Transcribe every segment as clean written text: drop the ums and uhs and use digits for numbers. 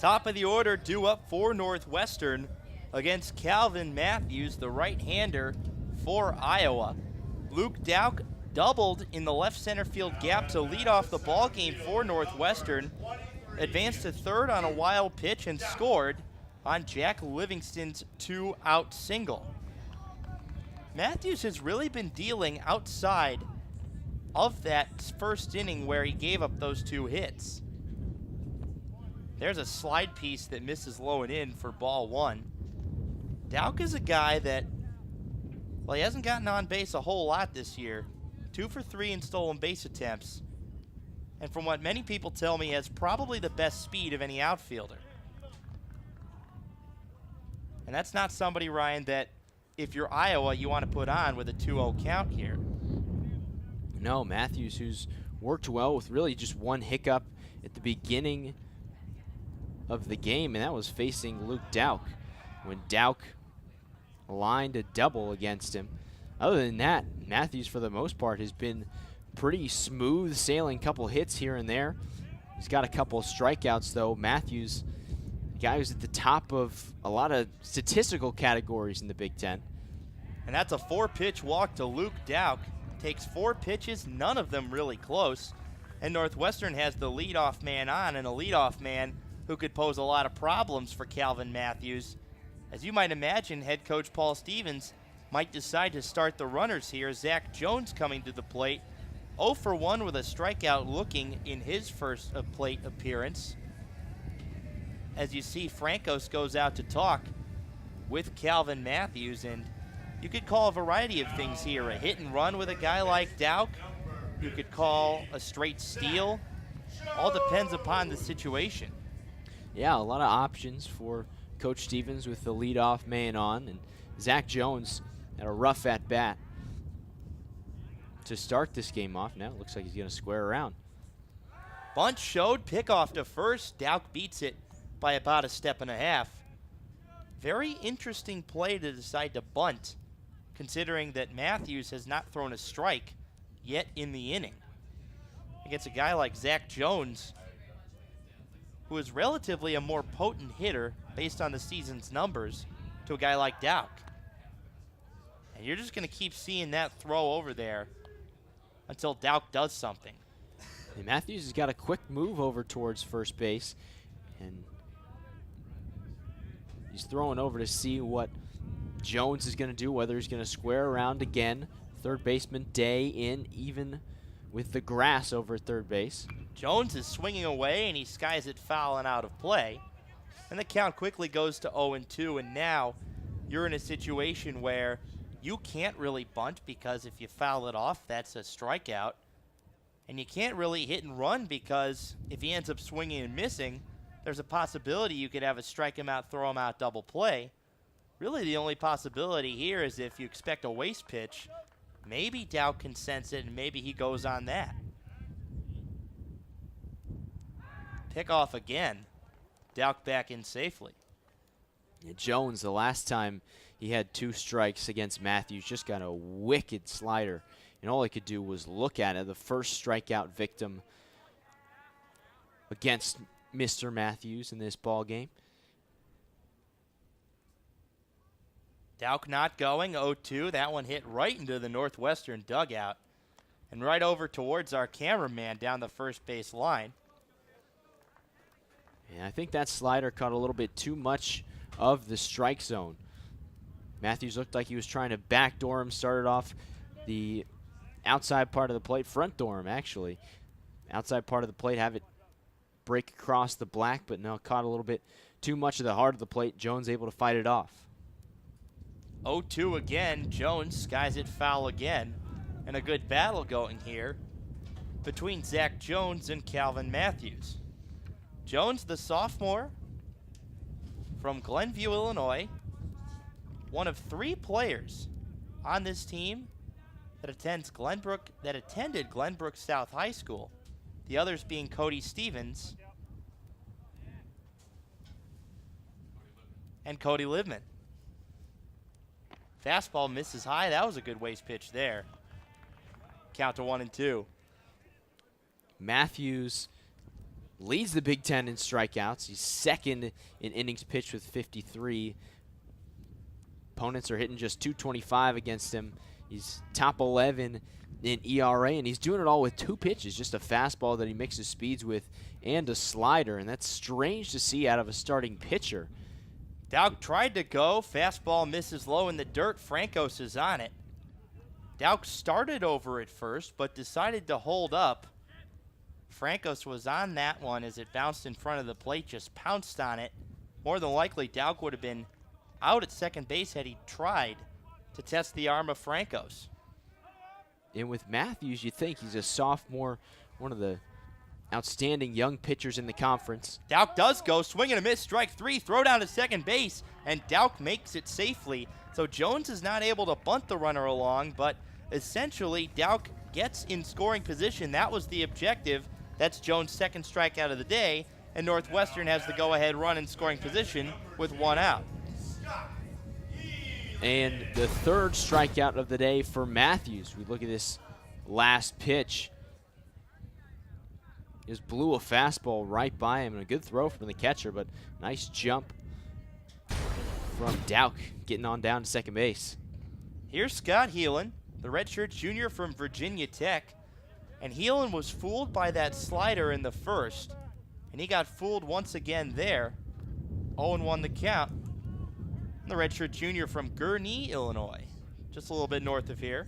Top of the order due up for Northwestern against Calvin Matthews, the right-hander for Iowa. Luke Dowk doubled in the left center field gap to lead off the ball game for Northwestern, advanced to third on a wild pitch and scored on Jack Livingston's 2-out single. Matthews has really been dealing outside of that first inning where he gave up those 2 hits. There's a slide piece that misses low and in for ball 1. Dowk is a guy that, well, he hasn't gotten on base a whole lot this year. 2 for 3 in stolen base attempts. And from what many people tell me, has probably the best speed of any outfielder. And that's not somebody, Ryan, that if you're Iowa, you want to put on with a 2-0 count here. No, Matthews, who's worked well with really just one hiccup at the beginning of the game, and that was facing Luke Dowk when Dowk lined a double against him. Other than that, Matthews, for the most part, has been pretty smooth sailing, couple hits here and there. He's got a couple of strikeouts, though. Matthews, a guy who's at the top of a lot of statistical categories in the Big Ten. And that's a 4-pitch walk to Luke Dowk. Takes 4 pitches, none of them really close. And Northwestern has the leadoff man on, and a leadoff man who could pose a lot of problems for Calvin Matthews. As you might imagine, head coach Paul Stevens might decide to start the runners here. Zach Jones coming to the plate, 0 for 1 with a strikeout looking in his first plate appearance. As you see, Francos goes out to talk with Calvin Matthews, and you could call a variety of things here. A hit and run with a guy like Dowk. You could call a straight steal. All depends upon the situation. Yeah, a lot of options for Coach Stevens with the leadoff man on, and Zach Jones had a rough at-bat to start this game off. Now it looks like he's going to square around. Bunt showed, pickoff to first. Dowk beats it by about a step and a half. Very interesting play to decide to bunt, considering that Matthews has not thrown a strike yet in the inning. Against a guy like Zach Jones, who is relatively a more potent hitter based on the season's numbers, to a guy like Dowk. And you're just going to keep seeing that throw over there until Dowk does something. And Matthews has got a quick move over towards first base, and he's throwing over to see what Jones is going to do, whether he's going to square around again. Third baseman Day in, even with the grass over at third base. Jones is swinging away, and he skies it foul and out of play. And the count quickly goes to 0-2, and now you're in a situation where you can't really bunt because if you foul it off, that's a strikeout. And you can't really hit and run because if he ends up swinging and missing, there's a possibility you could have a strike him out, throw him out double play. Really the only possibility here is if you expect a waste pitch, maybe Dowk can sense it and maybe he goes on that. Pick off again. Dowk back in safely. Yeah, Jones, the last time he had 2 strikes against Matthews, just got a wicked slider. And all he could do was look at it. The first strikeout victim against Mr. Matthews in this ball game. Dowk not going, 0-2. That one hit right into the Northwestern dugout and right over towards our cameraman down the first base line. And I think that slider caught a little bit too much of the strike zone. Matthews looked like he was trying to backdoor him, started off the outside part of the plate, front door him actually. Outside part of the plate, have it break across the black, but no, caught a little bit too much of the heart of the plate. Jones able to fight it off. 0-2 again. Jones skies it foul again. And a good battle going here between Zach Jones and Calvin Matthews. Jones, the sophomore from Glenview, Illinois, one of 3 players on this team that attended Glenbrook South High School. The others being Cody Stevens and Cody Livman. Fastball misses high. That was a good waste pitch there. Count to 1-2. Matthews leads the Big Ten in strikeouts. He's second in innings pitched with 53. Opponents are hitting just 225 against him. He's top 11 in ERA, and he's doing it all with 2 pitches, just a fastball that he mixes speeds with and a slider, and that's strange to see out of a starting pitcher. Dowk tried to go. Fastball misses low in the dirt. Francos is on it. Dowk started over at first, but decided to hold up. Francos was on that one as it bounced in front of the plate, just pounced on it. More than likely, Dowk would have been out at second base had he tried to test the arm of Francos. And with Matthews, you think he's a sophomore, one of the outstanding young pitchers in the conference. Dowk does go, swing and a miss, strike 3, throw down to second base, and Dowk makes it safely. So Jones is not able to bunt the runner along, but essentially Dowk gets in scoring position. That was the objective. That's Jones' second strikeout of the day, and Northwestern has the go-ahead run in scoring position with 1 out. And the third strikeout of the day for Matthews. We look at this last pitch. Just blew a fastball right by him, and a good throw from the catcher, but nice jump from Dowk getting on down to second base. Here's Scott Heelan, the redshirt junior from Virginia Tech. And Heelan was fooled by that slider in the first, and he got fooled once again there. 0-1 the count. And the redshirt junior from Gurnee, Illinois, just a little bit north of here.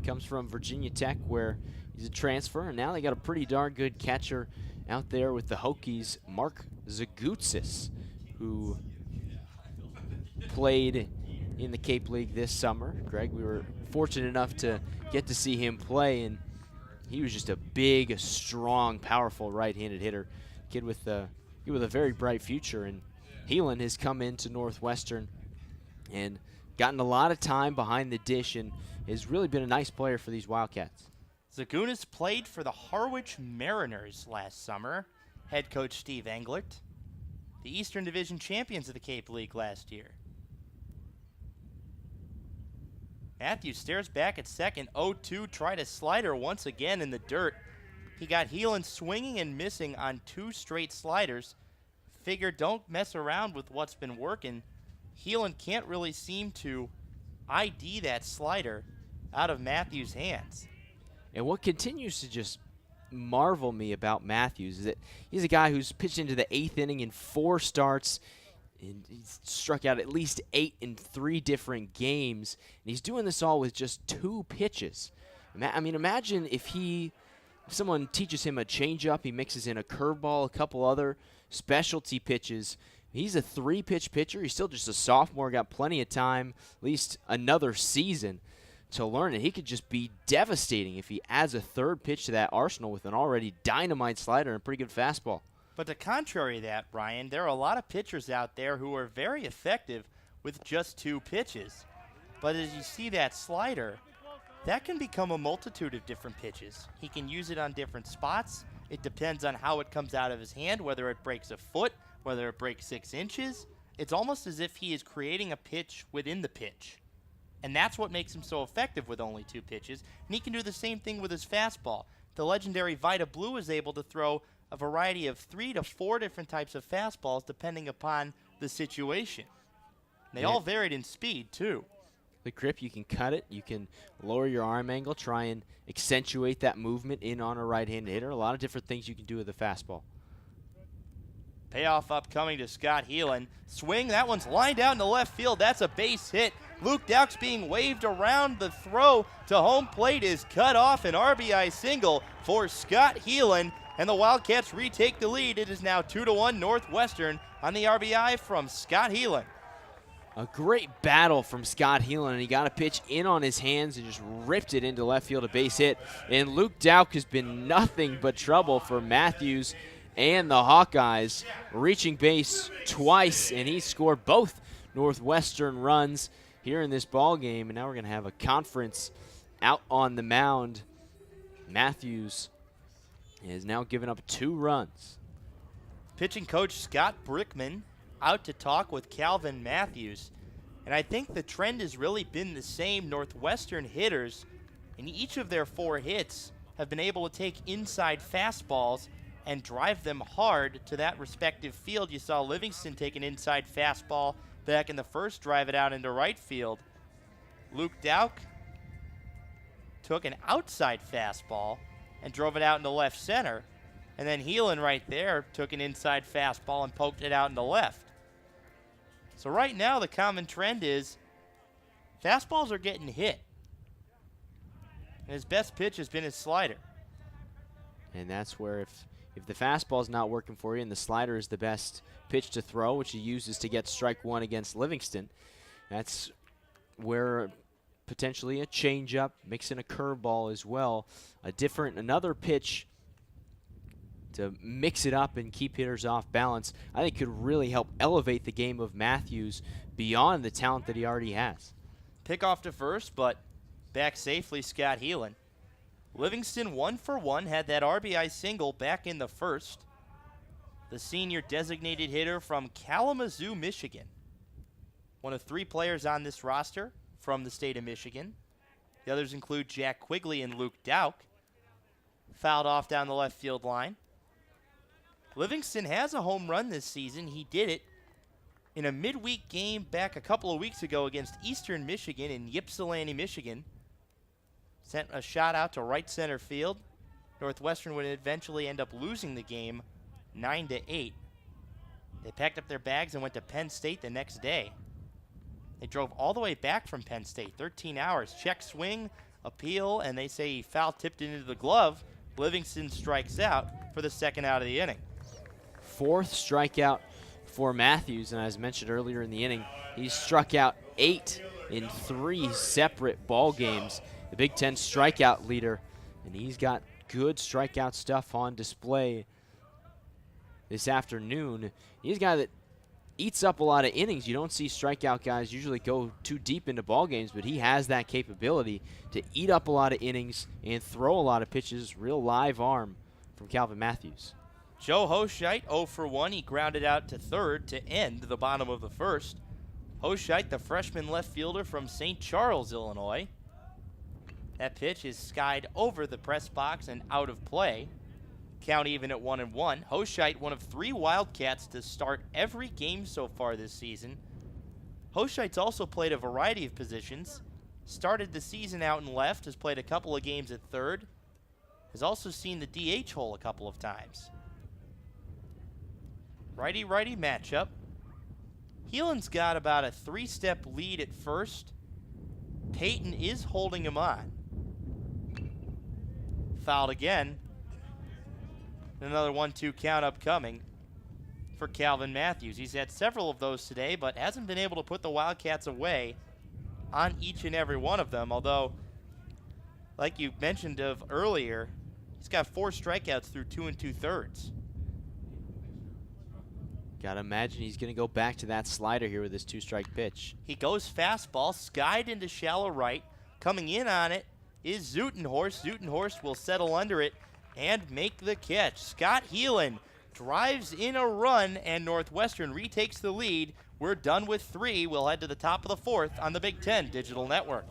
Comes from Virginia Tech, where he's a transfer, and now they got a pretty darn good catcher out there with the Hokies, Mark Zagutsis, who played in the Cape League this summer. Greg, we were fortunate enough to get to see him play, and he was just a big, strong, powerful right-handed hitter. Kid with a very bright future, and Heelan has come into Northwestern and gotten a lot of time behind the dish and has really been a nice player for these Wildcats. Zagunis played for the Harwich Mariners last summer. Head coach Steve Englert, the Eastern Division champions of the Cape League last year. Matthews stares back at second, 0-2, tried a slider once again in the dirt. He got Heelan swinging and missing on 2 straight sliders. Figured don't mess around with what's been working. Heelan can't really seem to ID that slider out of Matthews' hands. And what continues to just marvel me about Matthews is that he's a guy who's pitched into the 8th inning in 4 starts, and he's struck out at least 8 in 3 different games, and he's doing this all with just 2 pitches. I mean, imagine if someone teaches him a changeup, he mixes in a curveball, a couple other specialty pitches. He's a 3-pitch pitcher. He's still just a sophomore, got plenty of time, at least another season to learn it. He could just be devastating if he adds a 3rd pitch to that arsenal with an already dynamite slider and a pretty good fastball. But to contrary that, Brian, there are a lot of pitchers out there who are very effective with just 2 pitches. But as you see that slider, that can become a multitude of different pitches. He can use it on different spots. It depends on how it comes out of his hand, whether it breaks a foot, whether it breaks 6 inches. It's almost as if he is creating a pitch within the pitch. And that's what makes him so effective with only 2 pitches. And he can do the same thing with his fastball. The legendary Vita Blue is able to throw a variety of 3 to 4 different types of fastballs depending upon the situation. They all varied in speed, too. The grip, you can cut it, you can lower your arm angle, try and accentuate that movement in on a right-handed hitter. A lot of different things you can do with a fastball. Payoff upcoming to Scott Heelan. Swing, that one's lined out into left field. That's a base hit. Luke Dowk's being waved around. The throw to home plate is cut off. An RBI single for Scott Heelan, and the Wildcats retake the lead. It is now 2-1 Northwestern on the RBI from Scott Heelan. A great battle from Scott Heelan, and he got a pitch in on his hands and just ripped it into left field, a base hit. And Luke Dowk has been nothing but trouble for Matthews and the Hawkeyes, reaching base twice, and he scored both Northwestern runs here in this ball game. And now we're going to have a conference out on the mound. Matthews has now given up 2 runs. Pitching coach Scott Brickman out to talk with Calvin Matthews. And I think the trend has really been the same. Northwestern hitters, in each of their 4 hits, have been able to take inside fastballs and drive them hard to that respective field. You saw Livingston take an inside fastball back in the first, drive it out into right field. Luke Dowk took an outside fastball and drove it out into left center. And then Heelan right there took an inside fastball and poked it out into left. So right now the common trend is fastballs are getting hit. And his best pitch has been his slider. And that's where if the fastball's not working for you and the slider is the best pitch to throw, which he uses to get strike one against Livingston, that's where potentially a changeup, mixing a curveball as well, another pitch to mix it up and keep hitters off balance, I think could really help elevate the game of Matthews beyond the talent that he already has. Pick off to first, but back safely, Scott Heelan. Livingston 1 for 1, had that RBI single back in the first. The senior designated hitter from Kalamazoo, Michigan. One of 3 players on this roster from the state of Michigan. The others include Jack Quigley and Luke Dowk. Fouled off down the left field line. Livingston has a home run this season. He did it in a midweek game back a couple of weeks ago against Eastern Michigan in Ypsilanti, Michigan. Sent a shot out to right center field. Northwestern would eventually end up losing the game 9-8. They packed up their bags and went to Penn State the next day. They drove all the way back from Penn State, 13 hours. Check swing, appeal, and they say he foul tipped it into the glove. Livingston strikes out for the second out of the inning. 4th strikeout for Matthews, and as mentioned earlier in the inning, he struck out 8 in 3 separate ball games. The Big Ten strikeout leader, and he's got good strikeout stuff on display this afternoon. He's a guy that eats up a lot of innings. You don't see strikeout guys usually go too deep into ball games, but he has that capability to eat up a lot of innings and throw a lot of pitches. Real live arm from Calvin Matthews. Joe Hoscheit, 0 for 1. He grounded out to third to end the bottom of the first. Hoscheit, the freshman left fielder from St. Charles, Illinois. That pitch is skied over the press box and out of play. Count even at 1-1. Hoscheit, one of 3 Wildcats to start every game so far this season. Hoscheit's also played a variety of positions. Started the season out in left, has played a couple of games at third. Has also seen the DH hole a couple of times. Righty-righty matchup. Heelan's got about a 3-step lead at first. Peyton is holding him on. Fouled again. Another 1-2 count upcoming for Calvin Matthews. He's had several of those today, but hasn't been able to put the Wildcats away on each and every one of them. Although, like you mentioned of earlier, he's got 4 strikeouts through 2 2/3. Gotta imagine he's gonna go back to that slider here with his 2-strike pitch. He goes fastball, skied into shallow right. Coming in on it is Zutenhorst. Zutenhorst will settle under it and make the catch. Scott Heelan drives in a run, and Northwestern retakes the lead. We're done with 3. We'll head to the top of the 4th on the Big Ten Digital Network.